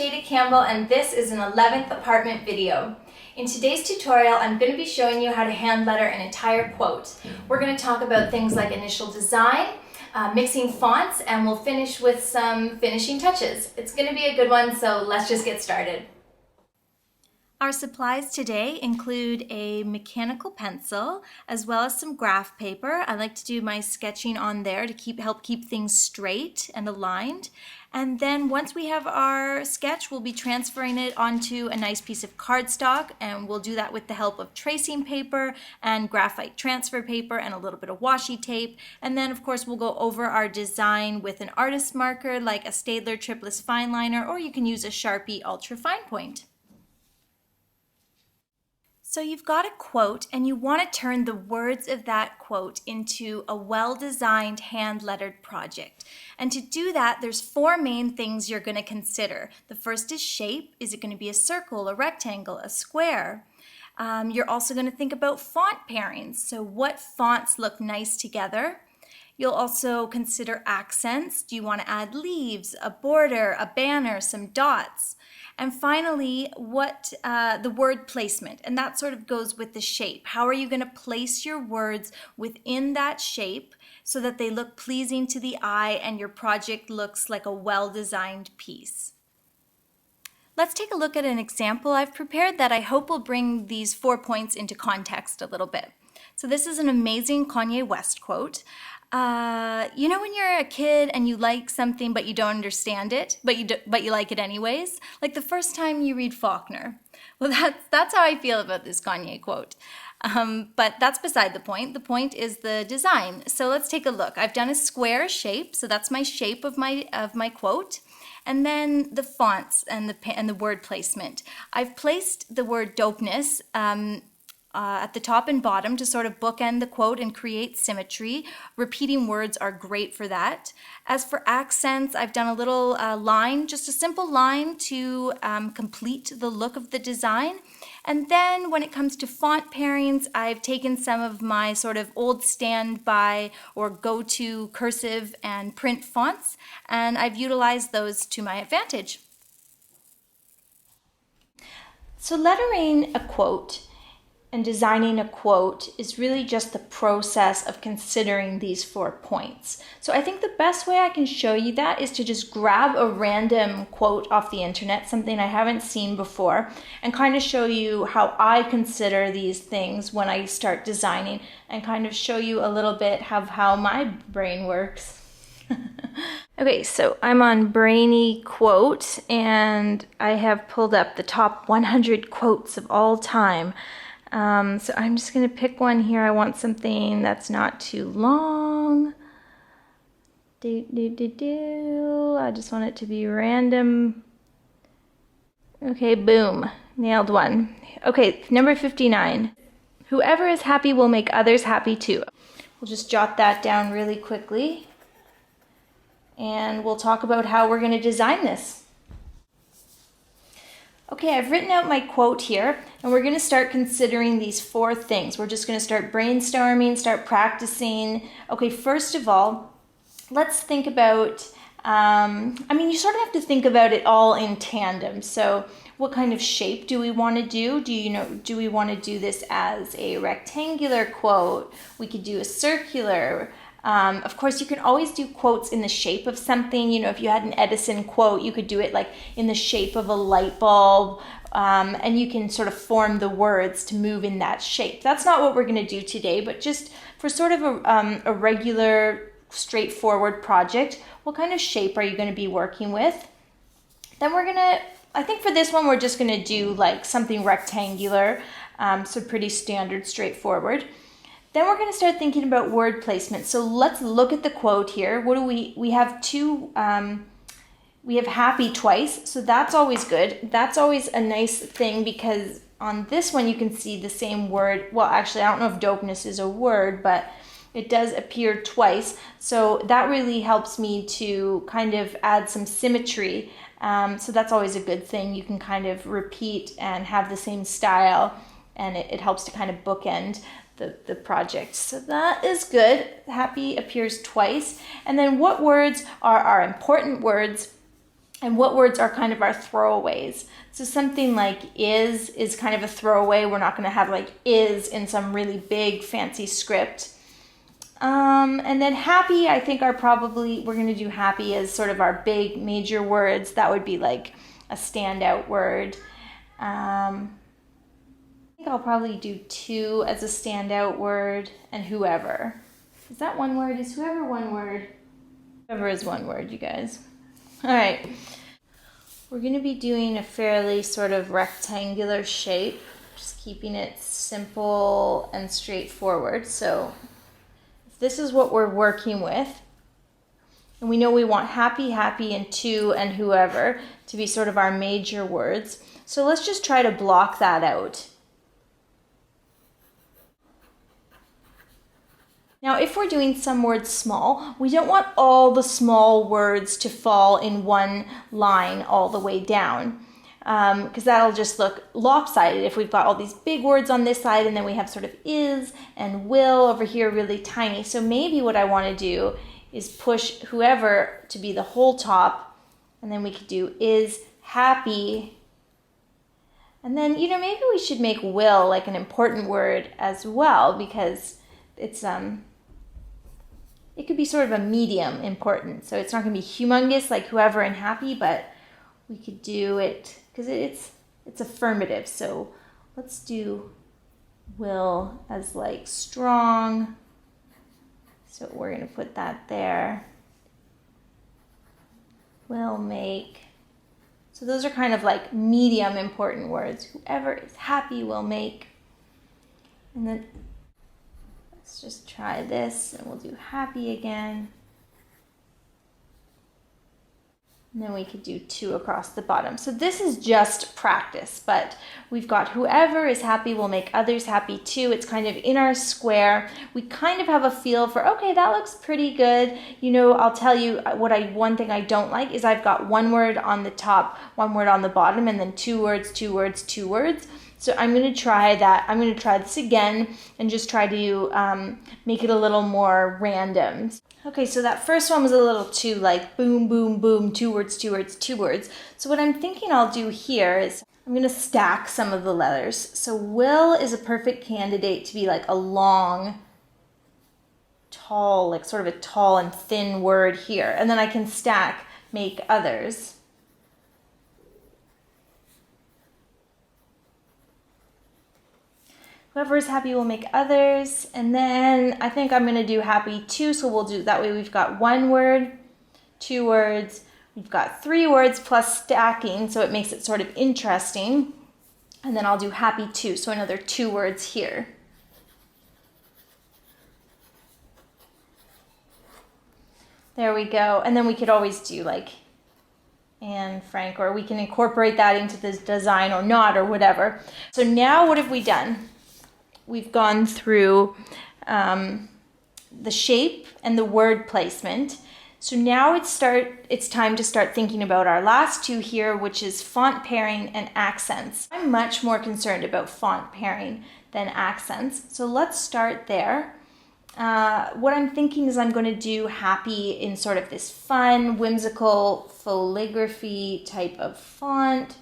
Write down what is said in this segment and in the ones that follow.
Shayda Campbell, and this is an 11th apartment video. In today's tutorial, I'm going to be showing you how to hand letter an entire quote. We're going to talk about things like initial design, mixing fonts, and we'll finish with some finishing touches. It's going to be a good one, so let's just get started. Our supplies today include a mechanical pencil as well as some graph paper. I like to do my sketching on there to help keep things straight and aligned. And then once we have our sketch, we'll be transferring it onto a nice piece of cardstock, and we'll do that with the help of tracing paper and graphite transfer paper and a little bit of washi tape. And then of course we'll go over our design with an artist marker like a Staedtler Triplus fine liner, or you can use a Sharpie ultra fine point. So you've got a quote and you want to turn the words of that quote into a well-designed hand-lettered project. And to do that, there's four main things you're going to consider. The first is shape. Is it going to be a circle, a rectangle, a square? You're also going to think about font pairings. So what fonts look nice together? You'll also consider accents. Do you want to add leaves, a border, a banner, some dots? And finally, the word placement, and that sort of goes with the shape. How are you going to place your words within that shape so that they look pleasing to the eye and your project looks like a well-designed piece? Let's take a look at an example I've prepared that I hope will bring these 4 points into context a little bit. So this is an amazing Kanye West quote. You know when you're a kid and you like something but you don't understand it, but you like it anyways? Like the first time you read Faulkner. Well, that's how I feel about this Kanye quote. But that's beside the point. The point is the design. So let's take a look. I've done a square shape, so that's my shape of my quote. And then the fonts and the word placement. I've placed the word dopeness at the top and bottom to sort of bookend the quote and create symmetry. Repeating words are great for that. As for accents, I've done a little line, just a simple line to complete the look of the design. And then when it comes to font pairings, I've taken some of my sort of old standby or go-to cursive and print fonts, and I've utilized those to my advantage. So lettering a quote and designing a quote is really just the process of considering these 4 points. So I think the best way I can show you that is to just grab a random quote off the internet, something I haven't seen before, and kind of show you how I consider these things when I start designing, and kind of show you a little bit of how my brain works. Okay, so I'm on Brainy Quote, and I have pulled up the top 100 quotes of all time. So I'm just going to pick one here. I want something that's not too long. I just want it to be random. Okay, boom. Nailed one. Okay, number 59. Whoever is happy will make others happy too. We'll just jot that down really quickly. And we'll talk about how we're going to design this. Okay, I've written out my quote here, and we're going to start considering these 4 things. We're just going to start brainstorming, start practicing. Okay, first of all, let's think about, you sort of have to think about it all in tandem. So what kind of shape do we want to do? Do we want to do this as a rectangular quote? We could do a circular. Of course, you can always do quotes in the shape of something. If you had an Edison quote, you could do it like in the shape of a light bulb, and you can sort of form the words to move in that shape. That's not what we're going to do today, but just for sort of a regular, straightforward project, what kind of shape are you going to be working with? Then I think for this one, we're just going to do like something rectangular, so pretty standard, straightforward. Then we're going to start thinking about word placement. So let's look at the quote here. What do we have we have happy twice, so that's always good. That's always a nice thing because on this one you can see the same word. Well, actually, I don't know if dopeness is a word, but it does appear twice. So that really helps me to kind of add some symmetry. So that's always a good thing. You can kind of repeat and have the same style, and it helps to kind of bookend the project. So that is good. Happy appears twice. And then what words are our important words and what words are kind of our throwaways. So something like is kind of a throwaway. We're not going to have like is in some really big fancy script. And then happy, I think we're going to do happy as sort of our big major words. That would be like a standout word. I think I'll probably do to as a standout word, and whoever. Is that one word? Is whoever one word? Whoever is one word, you guys. All right. We're going to be doing a fairly sort of rectangular shape, just keeping it simple and straightforward. So if this is what we're working with, and we know we want happy, happy, and to, and whoever to be sort of our major words. So let's just try to block that out. Now, if we're doing some words small, we don't want all the small words to fall in one line all the way down, because that'll just look lopsided if we've got all these big words on this side and then we have sort of is and will over here really tiny. So maybe what I want to do is push whoever to be the whole top, and then we could do is happy. And then, maybe we should make will like an important word as well, because it's it could be sort of a medium important. So it's not going to be humongous like whoever and happy, but we could do it because it's affirmative. So let's do will as like strong. So we're going to put that there. Will make. So those are kind of like medium important words. Whoever is happy will make. And then let's just try this, and we'll do happy again. And then we could do to across the bottom. So this is just practice, but we've got whoever is happy will make others happy too. It's kind of in our square. We kind of have a feel for, okay, that looks pretty good. I'll tell you one thing I don't like is I've got one word on the top, one word on the bottom, and then two words, two words, two words. So I'm going to try that. I'm going to try this again and just try to make it a little more random. Okay, so that first one was a little too like boom, boom, boom, two words, two words, two words. So what I'm thinking I'll do here is I'm going to stack some of the letters. So will is a perfect candidate to be like a long, tall, like sort of a tall and thin word here. And then I can stack make others. Whoever is happy will make others. And then I think I'm going to do happy too. So we'll do that way. We've got one word, two words. We've got three words plus stacking. So it makes it sort of interesting. And then I'll do happy too. So another two words here. There we go. And then we could always do like Anne Frank, or we can incorporate that into this design or not or whatever. So now what have we done? We've gone through the shape and the word placement. So now it's time to start thinking about our last two here, which is font pairing and accents. I'm much more concerned about font pairing than accents. So let's start there. What I'm thinking is I'm going to do happy in sort of this fun, whimsical, foligraphy type of font.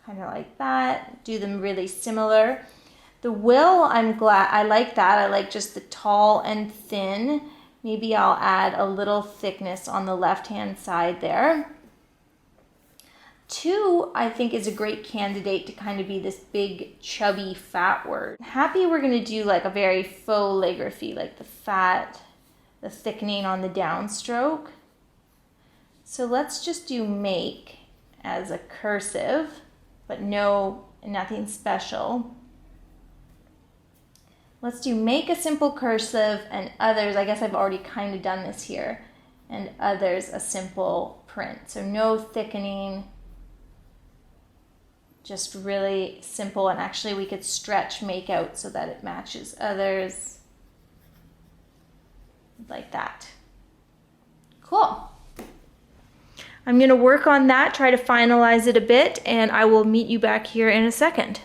Kind of like that. Do them really similar. The will, I like that. I like just the tall and thin. Maybe I'll add a little thickness on the left-hand side there. To, I think, is a great candidate to kind of be this big, chubby, fat word. Happy, we're going to do like a very foligraphy, like the fat, the thickening on the downstroke. So let's just do make as a cursive, but nothing special. Let's do make a simple cursive and others. I guess I've already kind of done this here. And others a simple print. So no thickening. Just really simple, and actually we could stretch make out so that it matches others. Like that. Cool. I'm going to work on that, try to finalize it a bit, and I will meet you back here in a second.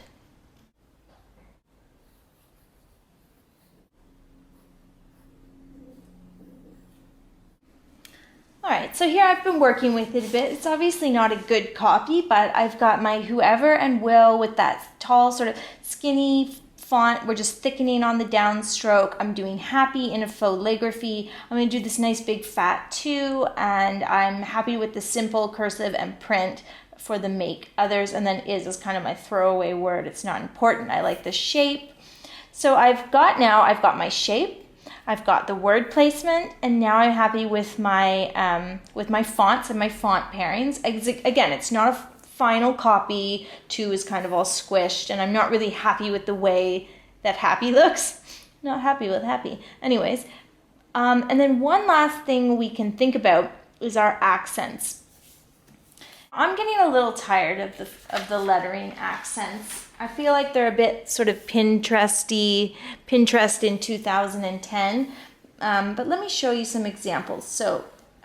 All right, so here I've been working with it a bit. It's obviously not a good copy, but I've got my whoever and will with that tall sort of skinny font. We're just thickening on the downstroke. I'm doing happy in a faux calligraphy. I'm going to do this nice big fat 2, and I'm happy with the simple cursive and print for the make others, and then is kind of my throwaway word. It's not important. I like the shape. So I've got my shape. I've got the word placement, and now I'm happy with my fonts and my font pairings. Again, it's not a final copy. 2 is kind of all squished, and I'm not really happy with the way that happy looks. Not happy with happy. Anyways, and then one last thing we can think about is our accents. I'm getting a little tired of the lettering accents. I feel like they're a bit sort of Pinterest in 2010. But let me show you some examples. So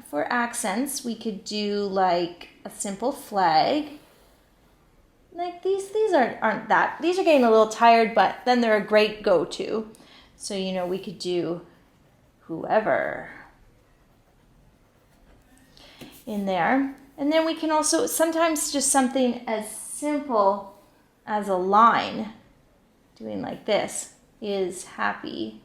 for accents, we could do like a simple flag. Like these aren't that. These are getting a little tired, but then they're a great go-to. So, you know, we could do whoever in there. And then we can also sometimes just something as simple as a line, doing like this, is happy.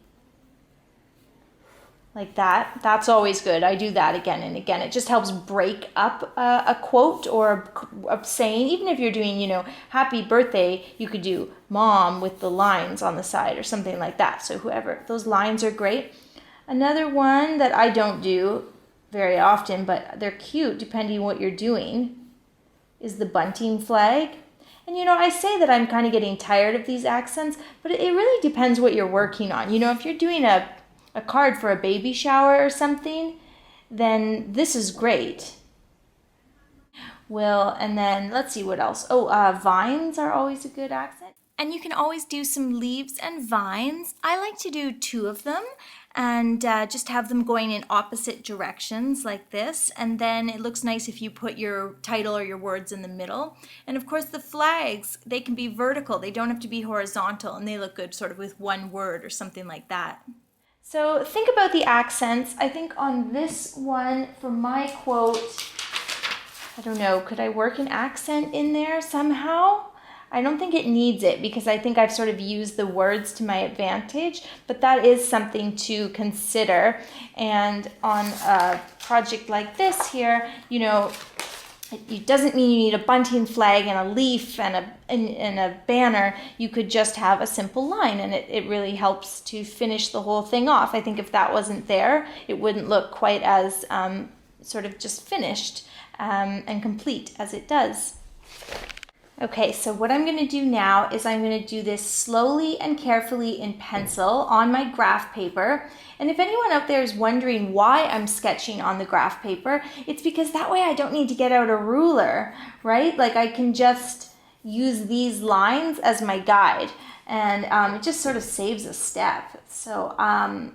Like that. That's always good. I do that again and again. It just helps break up a quote or a saying. Even if you're doing, you know, happy birthday, you could do mom with the lines on the side or something like that. So whoever, those lines are great. Another one that I don't do very often, but they're cute depending what you're doing, is the bunting flag. And you know, I say that I'm kind of getting tired of these accents, but it really depends what you're working on. You know, if you're doing a card for a baby shower or something, then this is great. And then let's see what else. Vines are always a good accent. And you can always do some leaves and vines. I like to do 2 of them and just have them going in opposite directions like this. And then it looks nice if you put your title or your words in the middle. And of course the flags, they can be vertical. They don't have to be horizontal, and they look good sort of with one word or something like that. So think about the accents. I think on this one, for my quote, I don't know, could I work an accent in there somehow? I don't think it needs it because I think I've sort of used the words to my advantage, but that is something to consider. And on a project like this here, you know, it doesn't mean you need a bunting flag and a leaf and a banner. You could just have a simple line, and it really helps to finish the whole thing off. I think if that wasn't there, it wouldn't look quite as sort of just finished and complete as it does. Okay, so what I'm going to do now is I'm going to do this slowly and carefully in pencil on my graph paper. And if anyone out there is wondering why I'm sketching on the graph paper, it's because that way I don't need to get out a ruler, right? Like I can just use these lines as my guide, and it just sort of saves a step. So,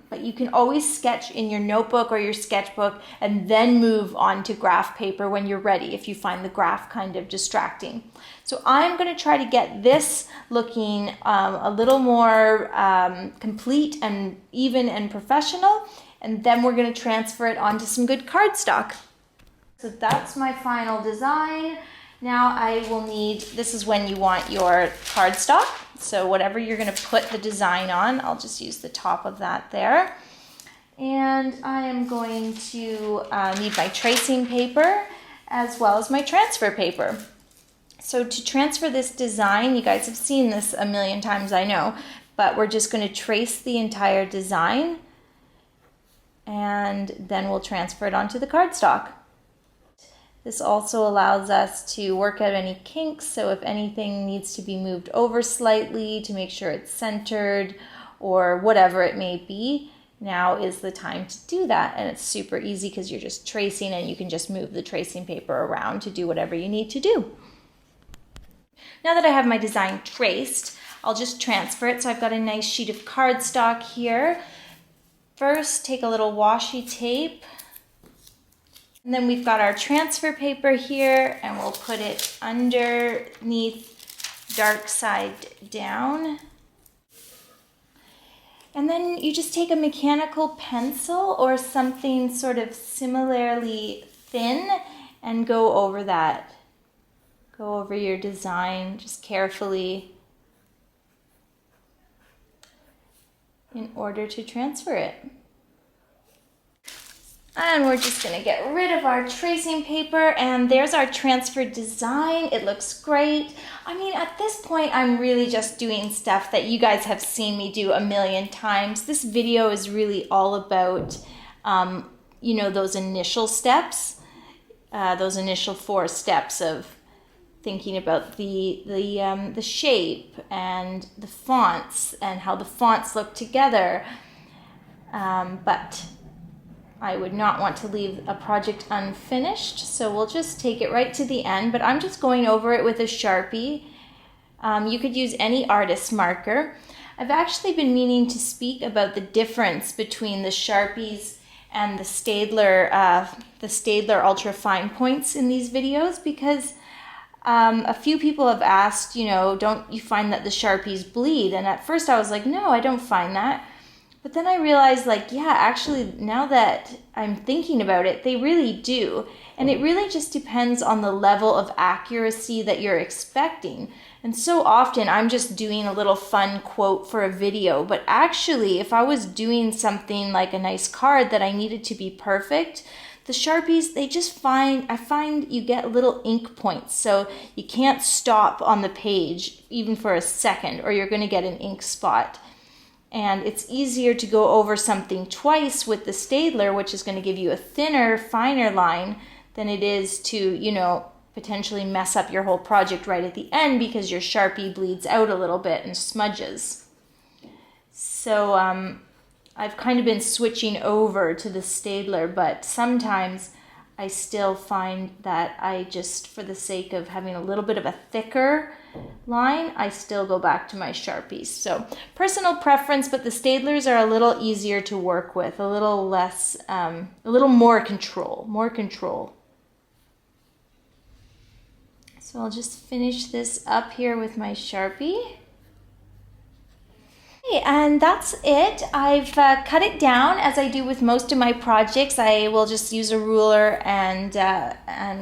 but you can always sketch in your notebook or your sketchbook and then move on to graph paper when you're ready if you find the graph kind of distracting. So I'm going to try to get this looking a little more complete and even and professional, and then we're going to transfer it onto some good cardstock. So that's my final design. Now I will need, this is when you want your cardstock. So whatever you're going to put the design on, I'll just use the top of that there. And I am going to need my tracing paper as well as my transfer paper. So to transfer this design, you guys have seen this a million times, I know, but we're just going to trace the entire design and then we'll transfer it onto the cardstock. This also allows us to work out any kinks, so if anything needs to be moved over slightly to make sure it's centered or whatever it may be, now is the time to do that. And it's super easy because you're just tracing and you can just move the tracing paper around to do whatever you need to do. Now that I have my design traced, I'll just transfer it. So I've got a nice sheet of cardstock here. First, take a little washi tape. And then we've got our transfer paper here, and we'll put it underneath, dark side down. And then you just take a mechanical pencil or something sort of similarly thin and go over that. Go over your design just carefully in order to transfer it. And we're just gonna get rid of our tracing paper, and there's our transferred design. It looks great. I mean, at this point, I'm really just doing stuff that you guys have seen me do a million times. This video is really all about, you know, those initial steps, those initial 4 steps of thinking about the shape and the fonts and how the fonts look together. But I would not want to leave a project unfinished, so we'll just take it right to the end, but I'm just going over it with a Sharpie. You could use any artist's marker. I've actually been meaning to speak about the difference between the Sharpies and the Staedtler ultra fine points in these videos, because a few people have asked, you know, don't you find that the Sharpies bleed? And at first I was like, no, I don't find that. But then I realized, like, yeah, actually, now that I'm thinking about it, they really do. And it really just depends on the level of accuracy that you're expecting. And so often I'm just doing a little fun quote for a video, but actually, if I was doing something like a nice card that I needed to be perfect, the Sharpies, I find you get little ink points. So you can't stop on the page even for a second, or you're gonna get an ink spot. And it's easier to go over something twice with the Staedtler, which is going to give you a thinner, finer line, than it is to, you know, potentially mess up your whole project right at the end because your Sharpie bleeds out a little bit and smudges. So I've kind of been switching over to the Staedtler, but sometimes I still find that I just, for the sake of having a little bit of a thicker line, I still go back to my Sharpies. So personal preference, but the Staedtlers are a little easier to work with, a little less, a little more control. So I'll just finish this up here with my Sharpie. Okay, and that's it. I've cut it down as I do with most of my projects. I will just use a ruler and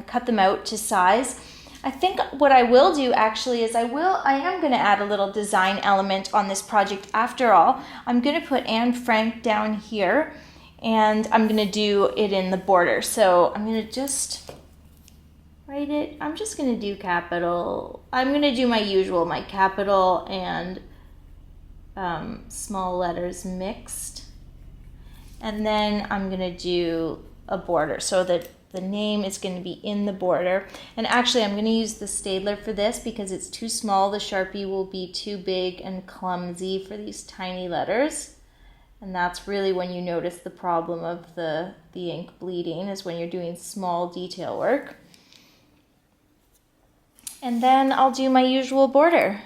cut them out to size. I think what I will do actually is I am going to add a little design element on this project after all. I'm going to put Anne Frank down here, and I'm going to do it in the border. So I'm going to just write it. I'm just going to do capital. I'm going to do my usual, my capital and small letters mixed. And then I'm going to do a border so that the name is going to be in the border. And actually, I'm going to use the Staedtler for this because it's too small. The Sharpie will be too big and clumsy for these tiny letters. And that's really when you notice the problem of the ink bleeding, is when you're doing small detail work. And then I'll do my usual border.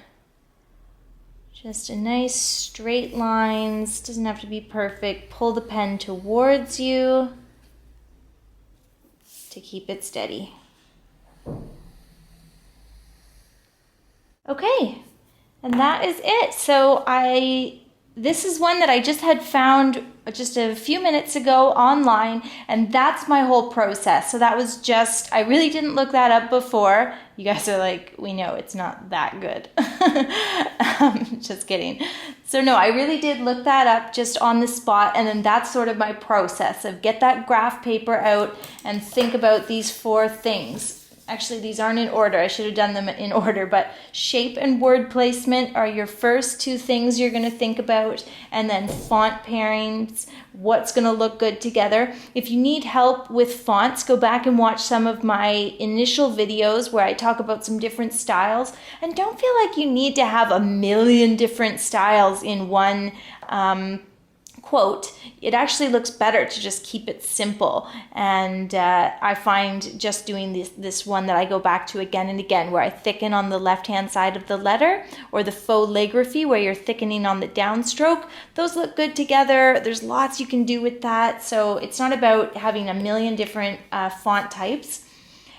Just a nice straight lines, doesn't have to be perfect. Pull the pen towards you to keep it steady. Okay, and that is it. So this is one that I just had found just a few minutes ago online, and that's my whole process. So that was just, I really didn't look that up before. You guys are like, we know it's not that good. Just kidding. So no, I really did look that up just on the spot, and then that's sort of my process of get that graph paper out and think about these 4 things. Actually, these aren't in order. I should have done them in order, but shape and word placement are your first 2 things you're going to think about, and then font pairings, what's going to look good together. If you need help with fonts, go back and watch some of my initial videos where I talk about some different styles, and don't feel like you need to have a million different styles in one quote. It actually looks better to just keep it simple, and I find just doing this one that I go back to again and again, where I thicken on the left hand side of the letter, or the faux calligraphy where you're thickening on the downstroke. Those look good together. There's lots you can do with that, so it's not about having a million different font types.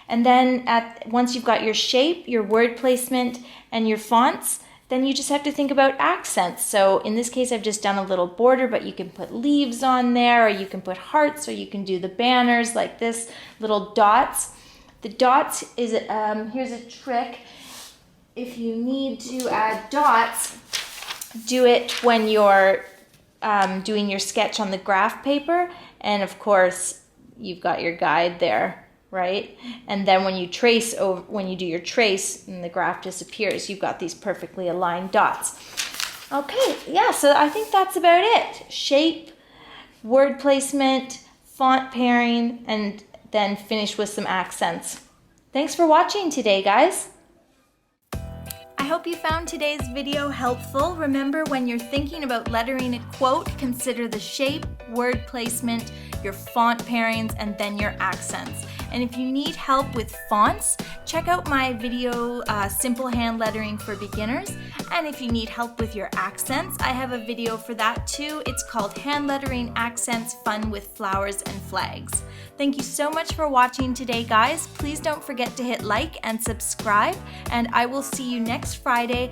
And then once you've got your shape, your word placement, and your fonts, then you just have to think about accents. So in this case, I've just done a little border, but you can put leaves on there, or you can put hearts, or you can do the banners like this, little dots. The dots is, here's a trick. If you need to add dots, do it when you're doing your sketch on the graph paper. And of course, you've got your guide there, right? And then when you trace over, when you do your trace and the graph disappears, you've got these perfectly aligned dots. Okay, yeah, so I think that's about it. Shape, word placement, font pairing, and then finish with some accents. Thanks for watching today, guys. I hope you found today's video helpful. Remember, when you're thinking about lettering a quote, consider the shape, word placement, your font pairings, and then your accents. And if you need help with fonts, check out my video, Simple Hand Lettering for Beginners. And if you need help with your accents, I have a video for that too. It's called Hand Lettering Accents Fun with Flowers and Flags. Thank you so much for watching today, guys. Please don't forget to hit like and subscribe, and I will see you next Friday